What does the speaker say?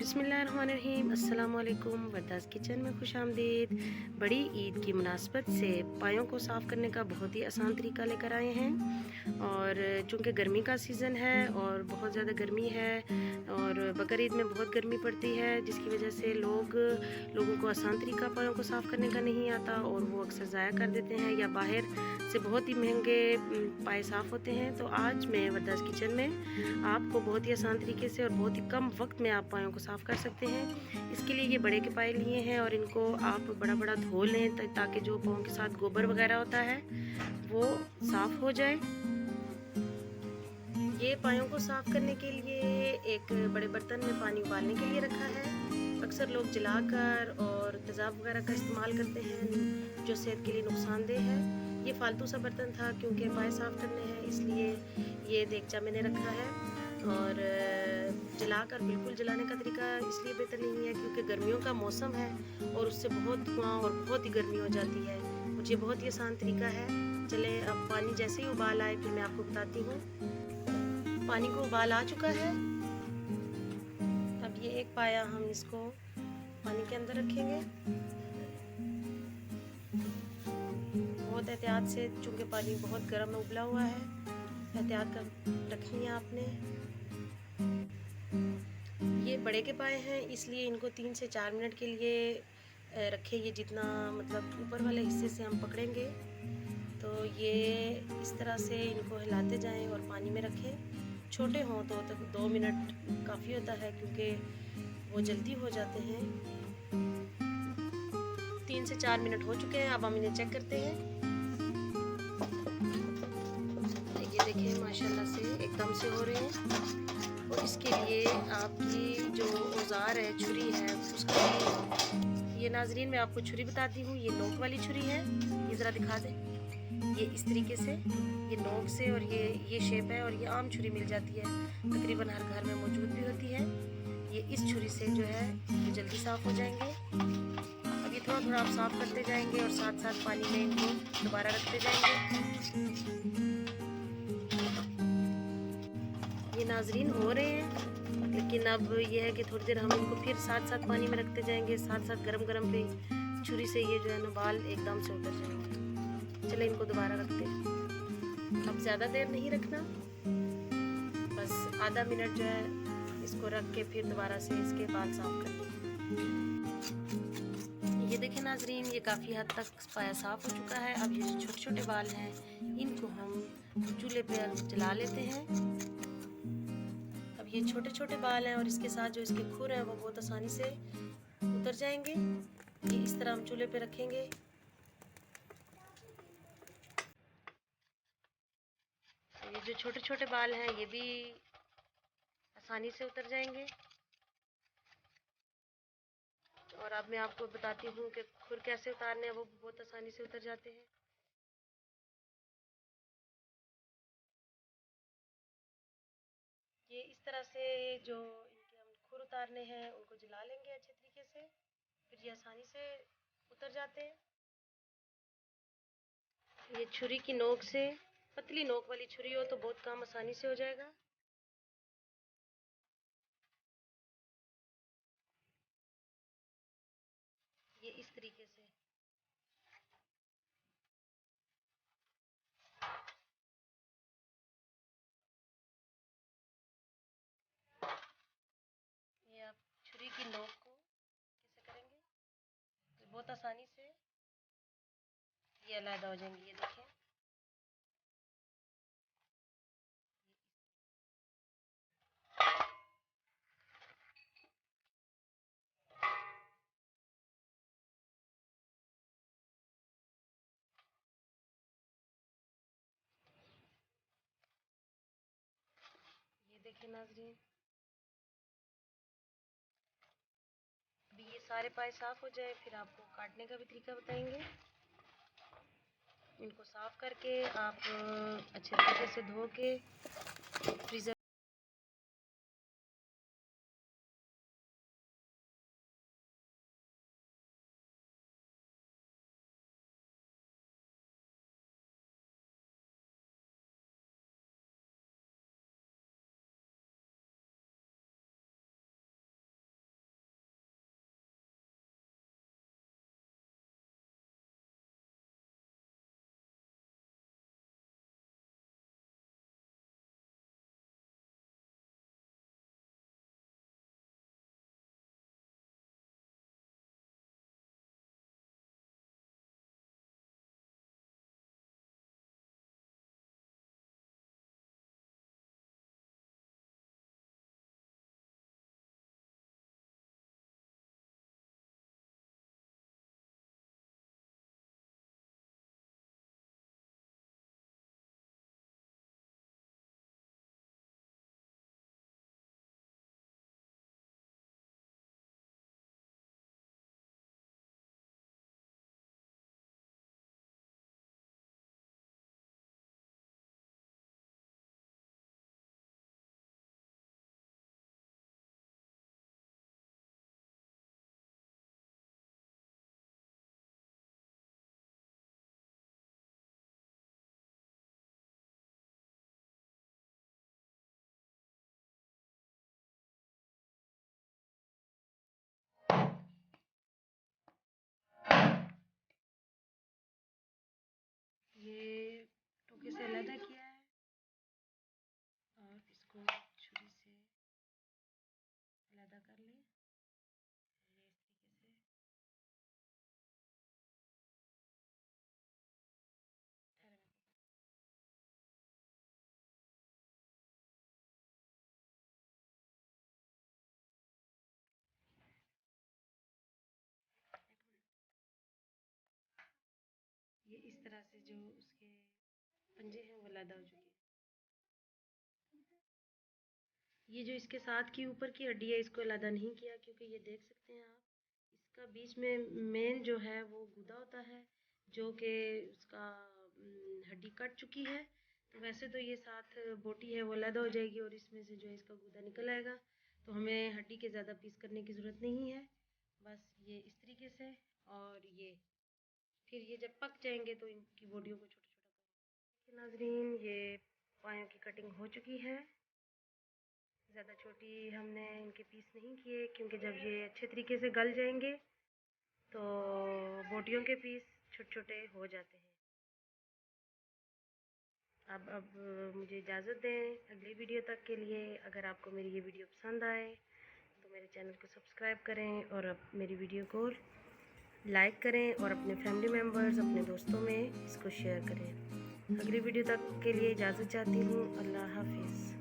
बिस्मिल्लाहिर्रहमानिर्रहीम अस्सलाम वालेकुम। वरदास किचन में खुश आमदीद। बड़ी ईद की मुनासबत से पायों को साफ़ करने का बहुत ही आसान तरीका लेकर आए हैं। और चूँकि गर्मी का सीज़न है और बहुत ज़्यादा गर्मी है और बकर ईद में बहुत गर्मी पड़ती है, जिसकी वजह से लोगों को आसान तरीका पायों को साफ़ करने का नहीं आता और वो अक्सर ज़ाया कर देते हैं या बाहर से बहुत ही महंगे पाए साफ़ होते हैं। तो आज मैं वरदास किचन में आपको बहुत ही आसान तरीके से और बहुत ही कम वक्त में आप पायों को साफ़ कर सकते हैं। इसके लिए ये बड़े के पाए लिए हैं और इनको आप बड़ा बड़ा धो लें ताकि जो पायों के साथ गोबर वगैरह होता है वो साफ़ हो जाए। ये पायों को साफ़ करने के लिए एक बड़े बर्तन में पानी उबालने के लिए रखा है। अक्सर लोग जलाकर और तेज़ाब वगैरह का इस्तेमाल करते हैं जो सेहत के लिए नुकसानदेह है। ये फालतू सा बर्तन था क्योंकि पाए साफ़ करने हैं, इसलिए ये देगचा मैंने रखा है। और जलाकर बिल्कुल जलाने का तरीका इसलिए बेहतर नहीं है क्योंकि गर्मियों का मौसम है और उससे बहुत धुआं और बहुत ही गर्मी हो जाती है। मुझे बहुत ही आसान तरीका है। चले अब पानी जैसे ही उबाल आए फिर मैं आपको बताती हूँ। पानी को उबाल आ चुका है। अब ये एक पाया हम इसको पानी के अंदर रखेंगे बहुत एहतियात से, चूँकि पानी बहुत गर्म में उबला हुआ है। एहतियात कर रखनी है आपने। ये बड़े के पाए हैं इसलिए इनको 3 से 4 मिनट के लिए रखें। ये जितना मतलब ऊपर वाले हिस्से से हम पकड़ेंगे तो ये इस तरह से इनको हिलाते जाएं और पानी में रखें। छोटे हों तो 2 मिनट काफ़ी होता है क्योंकि वो जल्दी हो जाते हैं। 3 से 4 मिनट हो चुके हैं। अब हम इन्हें चेक करते हैं। ये देखें माशाल्लाह से एकदम से हो रहे हैं। और इसके लिए आपकी जो औजार है, छुरी है, उसका भी ये नाजरीन मैं आपको छुरी बताती हूँ। ये नोक वाली छुरी है, ये ज़रा दिखा दें। ये इस तरीके से ये नोक से और ये शेप है और ये आम छुरी मिल जाती है, तकरीबन हर घर में मौजूद भी होती है। ये इस छुरी से जो है ये जल्दी साफ़ हो जाएंगे। अब ये थोड़ा थोड़ा आप साफ़ करते जाएंगे और साथ साथ पानी में इनको दोबारा रखते जाएंगे। ये नाजरीन हो रहे हैं, लेकिन अब ये है कि थोड़ी देर हम इनको फिर साथ साथ पानी में रखते जाएंगे, साथ साथ गरम गरम पे छुरी से ये जो है ना बाल एकदम से उतर जाएंगे। चले इनको दोबारा रखते हैं। अब ज़्यादा देर नहीं रखना, बस आधा मिनट जो है इसको रख के फिर दोबारा से इसके बाल साफ करने। ये देखें नाजरीन, ये काफ़ी हद तक पाया साफ़ हो चुका है। अब ये जो छोटे छोटे बाल हैं इनको हम चूल्हे पे जला लेते हैं। ये छोटे छोटे बाल हैं और इसके साथ जो इसके खुर हैं वो बहुत आसानी से उतर जाएंगे। ये इस तरह हम चूल्हे पे रखेंगे। ये जो छोटे छोटे बाल हैं ये भी आसानी से उतर जाएंगे। और अब मैं आपको बताती हूँ कि खुर कैसे उतारने हैं, वो बहुत आसानी से उतर जाते हैं। ये इस तरह से जो इनके हम खुर उतारने हैं उनको जला लेंगे अच्छे तरीके से, फिर ये आसानी से उतर जाते हैं। ये छुरी की नोक से, पतली नोक वाली छुरी हो तो बहुत काम आसानी से हो जाएगा। ये इस तरीके से ये आप छुरी की नोक को कैसे करेंगे तो बहुत आसानी से ये अलग हो जाएंगी। ये देखें, ये देखें नाजरीन। अभी ये सारे पाए साफ हो जाए फिर आपको काटने का भी तरीका बताएंगे। इनको साफ करके आप अच्छे तरीके से धो के फ्रीज़र तरह से जो उसके पंजे हैं वो अलग हो चुके हैं। ये जो इसके साथ की ऊपर की हड्डी है इसको अलग नहीं किया, क्योंकि ये देख सकते हैं आप, इसका बीच में मेन जो है वो गूदा होता है, जो कि उसका हड्डी कट चुकी है। तो वैसे तो ये साथ बोटी है वो अलग हो जाएगी और इसमें से जो है इसका गूदा निकल आएगा, तो हमें हड्डी के ज़्यादा पीस करने की ज़रूरत नहीं है। बस ये इस तरीके से, और ये फिर ये जब पक जाएंगे तो इनकी बोटियों को छोटा छोटा कर नाजरीन, ये पायों की कटिंग हो चुकी है। ज़्यादा छोटी हमने इनके पीस नहीं किए, क्योंकि जब ये अच्छे तरीके से गल जाएंगे तो बोटियों के पीस छोटे छोटे हो जाते हैं। अब मुझे इजाज़त दें अगली वीडियो तक के लिए। अगर आपको मेरी ये वीडियो पसंद आए तो मेरे चैनल को सब्सक्राइब करें और अब मेरी वीडियो को लाइक करें और अपने फैमिली मेम्बर्स, अपने दोस्तों में इसको शेयर करें। अगली वीडियो तक के लिए इजाज़त चाहती हूँ। अल्लाह हाफिज़।